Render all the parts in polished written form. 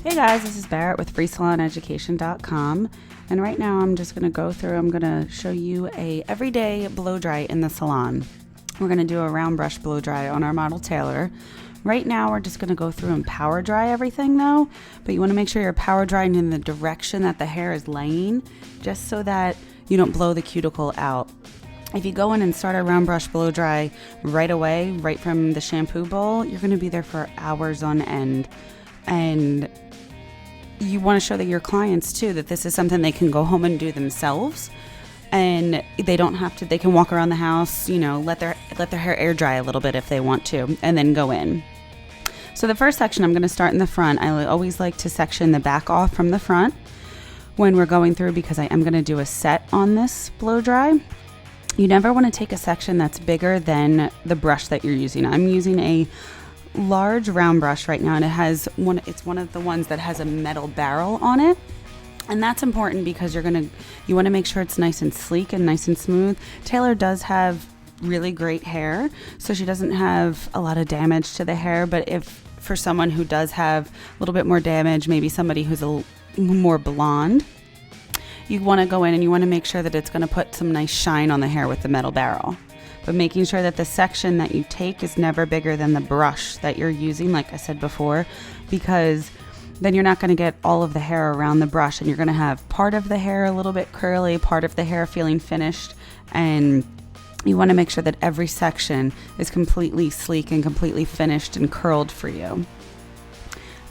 Hey guys, this is Barrett with FreeSalonEducation.com, and right now I'm just going to show you a everyday blow dry in the salon. We're going to do a round brush blow dry on our model Taylor. Right now we're just going to go through and power dry everything though, but you want to make sure you're power drying in the direction that the hair is laying, just so that you don't blow the cuticle out. If you go in and start a round brush blow dry right away, right from the shampoo bowl, you're going to be there for hours on end. And you want to show that your clients too that this is something they can go home and do themselves, and they don't have to. They can walk around the house, let their hair air dry a little bit if they want to, and then go in. So the first section, I'm going to start in the front. I always like to section the back off from the front when we're going through, because I am going to do a set on this blow dry. You never want to take a section that's bigger than the brush that you're using. I'm using a large round brush right now, and it's one of the ones that has a metal barrel on it, and that's important because you want to make sure it's nice and sleek and nice and smooth. Taylor does have really great hair, so she doesn't have a lot of damage to the hair, but if for someone who does have a little bit more damage, maybe somebody who's a more blonde, you want to go in and you want to make sure that it's going to put some nice shine on the hair with the metal barrel. But making sure that the section that you take is never bigger than the brush that you're using, like I said before, because then you're not going to get all of the hair around the brush, and you're going to have part of the hair a little bit curly, part of the hair feeling finished, and you want to make sure that every section is completely sleek and completely finished and curled for you.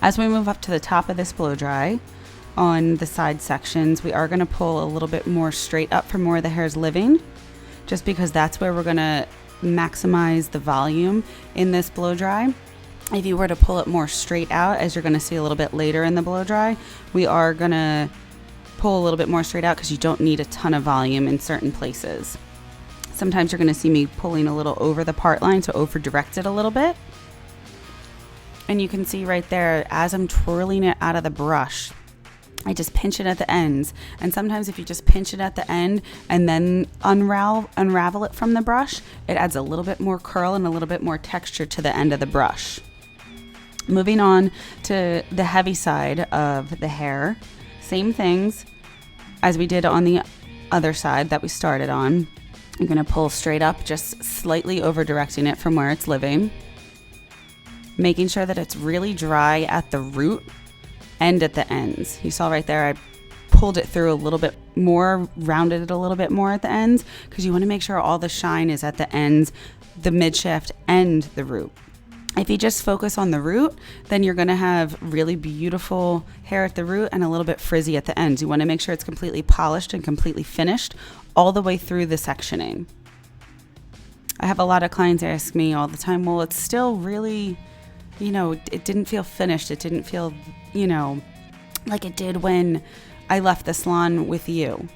As we move up to the top of this blow dry, on the side sections, we are going to pull a little bit more straight up from where the hair is living, just because that's where we're going to maximize the volume in this blow dry. If you were to pull it more straight out, as you're going to see a little bit later in the blow dry, we are going to pull a little bit more straight out because you don't need a ton of volume in certain places. Sometimes you're going to see me pulling a little over the part line, so over direct it a little bit. And you can see right there, as I'm twirling it out of the brush, I just pinch it at the ends. And sometimes if you just pinch it at the end and then unravel it from the brush, it adds a little bit more curl and a little bit more texture to the end of the brush. Moving on to the heavy side of the hair, same things as we did on the other side that we started on. I'm going to pull straight up, just slightly over directing it from where it's living, making sure that it's really dry at the root and at the ends. You saw right there, I pulled it through a little bit more, rounded it a little bit more at the ends, because you want to make sure all the shine is at the ends, the mid shaft and the root. If you just focus on the root, then you're going to have really beautiful hair at the root and a little bit frizzy at the ends. You want to make sure it's completely polished and completely finished all the way through the sectioning. I have a lot of clients ask me all the time, well, it's still really, it didn't feel finished. It didn't feel, like it did when I left the salon with you.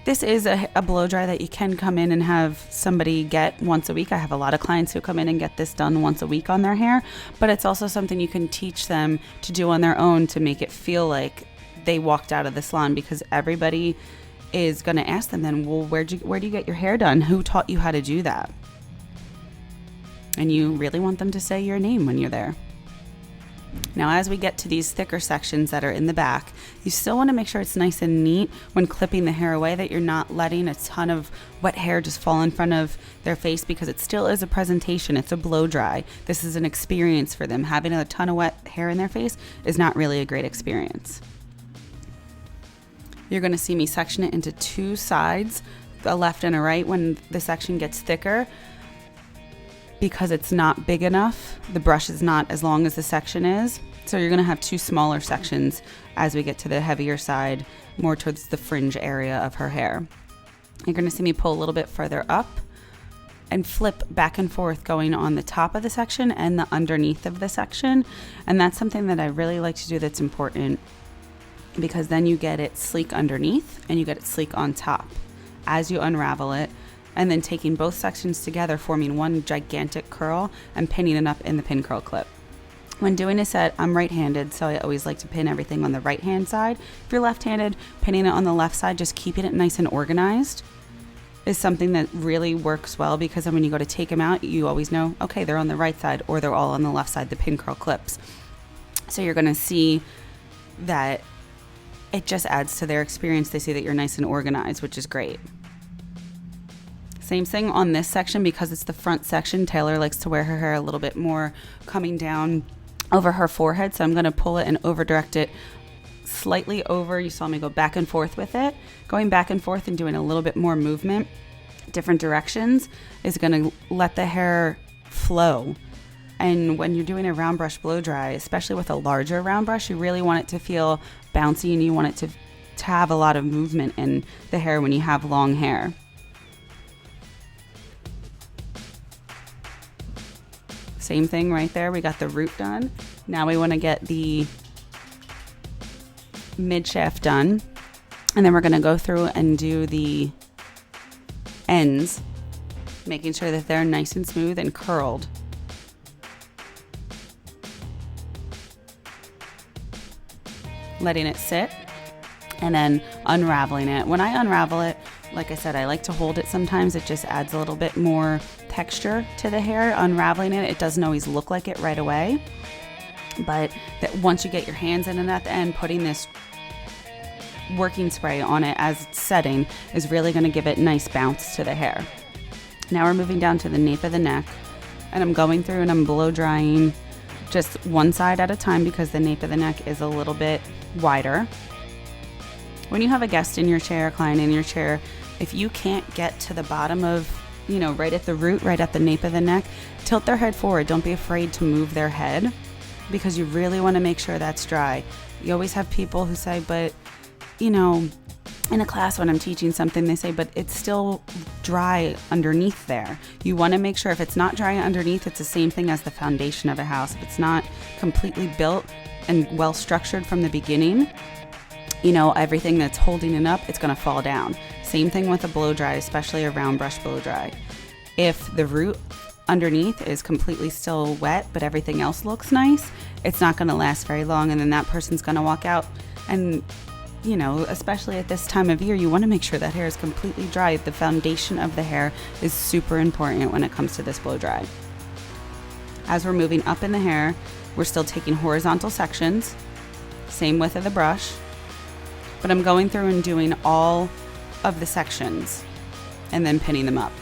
This is a blow dry that you can come in and have somebody get once a week. I have a lot of clients who come in and get this done once a week on their hair, but it's also something you can teach them to do on their own to make it feel like they walked out of the salon, because everybody is going to ask them then, well, where do you get your hair done? Who taught you how to do that? And you really want them to say your name when you're there. Now, as we get to these thicker sections that are in the back, you still want to make sure it's nice and neat when clipping the hair away, that you're not letting a ton of wet hair just fall in front of their face, because it still is a presentation. It's a blow dry. This is an experience for them. Having a ton of wet hair in their face is not really a great experience. You're going to see me section it into two sides, a left and a right, when the section gets thicker, because it's not big enough. The brush is not as long as the section is. So you're going to have two smaller sections as we get to the heavier side, more towards the fringe area of her hair. You're going to see me pull a little bit further up and flip back and forth, going on the top of the section and the underneath of the section. And that's something that I really like to do that's important, because then you get it sleek underneath and you get it sleek on top as you unravel it, and then taking both sections together, forming one gigantic curl and pinning it up in the pin curl clip. When doing a set, I'm right-handed, so I always like to pin everything on the right-hand side. If you're left-handed, pinning it on the left side, just keeping it nice and organized, is something that really works well, because then when you go to take them out, you always know, okay, they're on the right side or they're all on the left side, the pin curl clips. So you're going to see that it just adds to their experience. They see that you're nice and organized, which is great. Same thing on this section, because it's the front section. Taylor likes to wear her hair a little bit more coming down over her forehead. So I'm going to pull it and over direct it slightly over. You saw me go back and forth with it. Going back and forth and doing a little bit more movement, different directions, is going to let the hair flow. And when you're doing a round brush blow dry, especially with a larger round brush, you really want it to feel bouncy, and you want it to have a lot of movement in the hair when you have long hair. Same thing right there. We got the root done. Now we want to get the mid shaft done. And then we're going to go through and do the ends, making sure that they're nice and smooth and curled. Letting it sit and then unraveling it. When I unravel it, like I said, I like to hold it sometimes. It just adds a little bit more texture to the hair. Unraveling it, it doesn't always look like it right away. But that once you get your hands in and at the end, putting this working spray on it as it's setting is really going to give it nice bounce to the hair. Now we're moving down to the nape of the neck, and I'm going through and I'm blow drying just one side at a time because the nape of the neck is a little bit wider. When you have a guest in your chair, a client in your chair, if you can't get to the bottom of, right at the root, right at the nape of the neck, tilt their head forward. Don't be afraid to move their head, because you really want to make sure that's dry. You always have people who say, but, in a class when I'm teaching something, they say, but it's still dry underneath there. You want to make sure if it's not dry underneath, it's the same thing as the foundation of a house. If it's not completely built and well structured from the beginning, everything that's holding it up, it's going to fall down. Same thing with a blow dry, especially a round brush blow dry. If the root underneath is completely still wet, but everything else looks nice, it's not going to last very long. And then that person's going to walk out and, especially at this time of year, you want to make sure that hair is completely dry. The foundation of the hair is super important when it comes to this blow dry. As we're moving up in the hair, we're still taking horizontal sections, same width of the brush, but I'm going through and doing all of the sections and then pinning them up.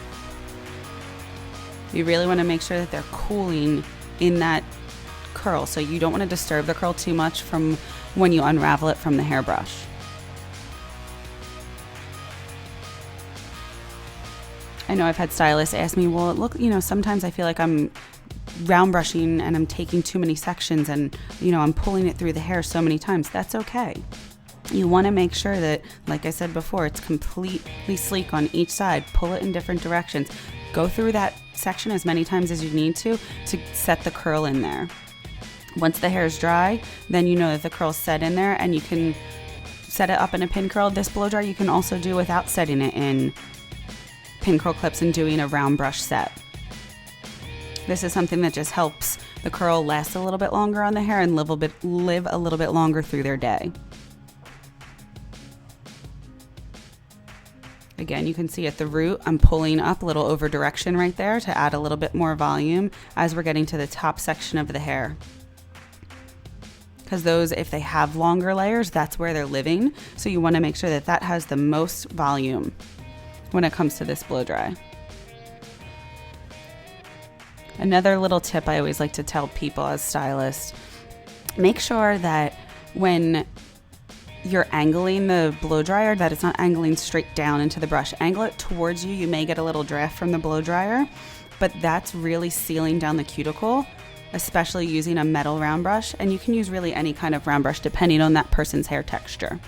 You really want to make sure that they're cooling in that curl, so you don't want to disturb the curl too much from when you unravel it from the hairbrush. I know I've had stylists ask me, well, look, sometimes I feel like I'm round brushing and I'm taking too many sections and, I'm pulling it through the hair so many times. That's okay. You want to make sure that, like I said before, it's completely sleek on each side. Pull it in different directions. Go through that section as many times as you need to set the curl in there. Once the hair is dry, then you know that the curl's set in there and you can set it up in a pin curl. This blow dry you can also do without setting it in pin curl clips and doing a round brush set. This is something that just helps the curl last a little bit longer on the hair and live a little bit longer through their day. Again, you can see at the root, I'm pulling up a little over direction right there to add a little bit more volume as we're getting to the top section of the hair. Because those, if they have longer layers, that's where they're living. So you want to make sure that that has the most volume when it comes to this blow dry. Another little tip I always like to tell people as stylists, make sure that when you're angling the blow dryer, that it's not angling straight down into the brush. Angle it towards you. You may get a little draft from the blow dryer, but that's really sealing down the cuticle, especially using a metal round brush. And you can use really any kind of round brush depending on that person's hair texture.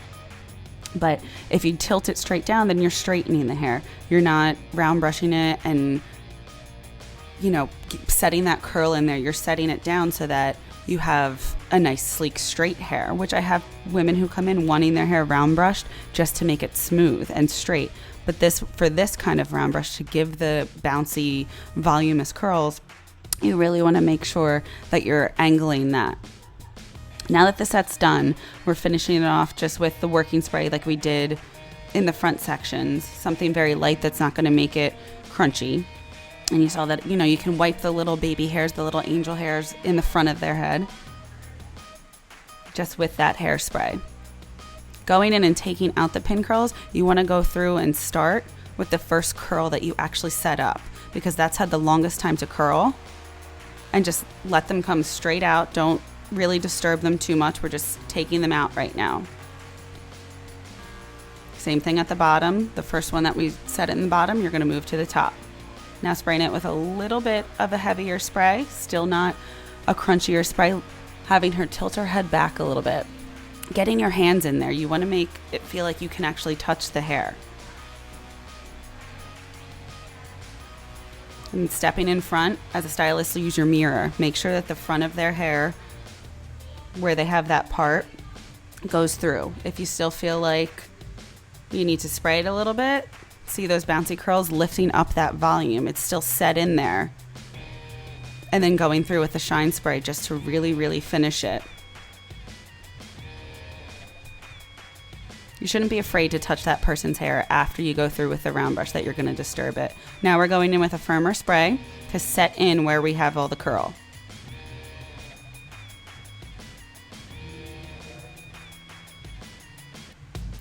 But if you tilt it straight down, then you're straightening the hair. You're not round brushing it and, setting that curl in there. You're setting it down so that you have a nice sleek straight hair, which I have women who come in wanting their hair round brushed just to make it smooth and straight. But for this kind of round brush to give the bouncy, voluminous curls, you really want to make sure that you're angling that. Now that the set's done, we're finishing it off just with the working spray like we did in the front sections, something very light that's not going to make it crunchy. And you saw that, you can wipe the little baby hairs, the little angel hairs in the front of their head. just with that hairspray. Going in and taking out the pin curls, you want to go through and start with the first curl that you actually set up, because that's had the longest time to curl, and just let them come straight out. Don't really disturb them too much. We're just taking them out right now. Same thing at the bottom. The first one that we set in the bottom, you're going to move to the top. Now spraying it with a little bit of a heavier spray, still not a crunchier spray, having her tilt her head back a little bit. Getting your hands in there. You want to make it feel like you can actually touch the hair. And stepping in front, as a stylist, use your mirror. Make sure that the front of their hair, where they have that part, goes through. If you still feel like you need to spray it a little bit, see those bouncy curls lifting up that volume. It's still set in there. And then going through with the shine spray just to really, really finish it. You shouldn't be afraid to touch that person's hair after you go through with the round brush that you're going to disturb it. Now we're going in with a firmer spray to set in where we have all the curl.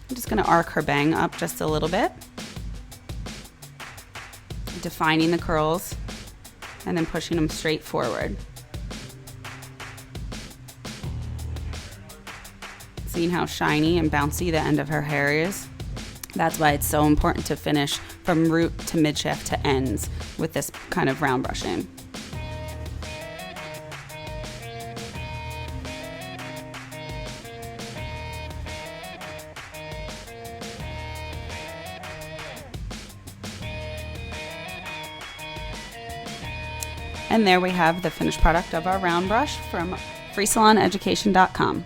I'm just going to arc her bang up just a little bit, defining the curls and then pushing them straight forward. Seeing how shiny and bouncy the end of her hair is. That's why it's so important to finish from root to mid-shaft to ends with this kind of round brushing. And there we have the finished product of our round brush from FreeSalonEducation.com.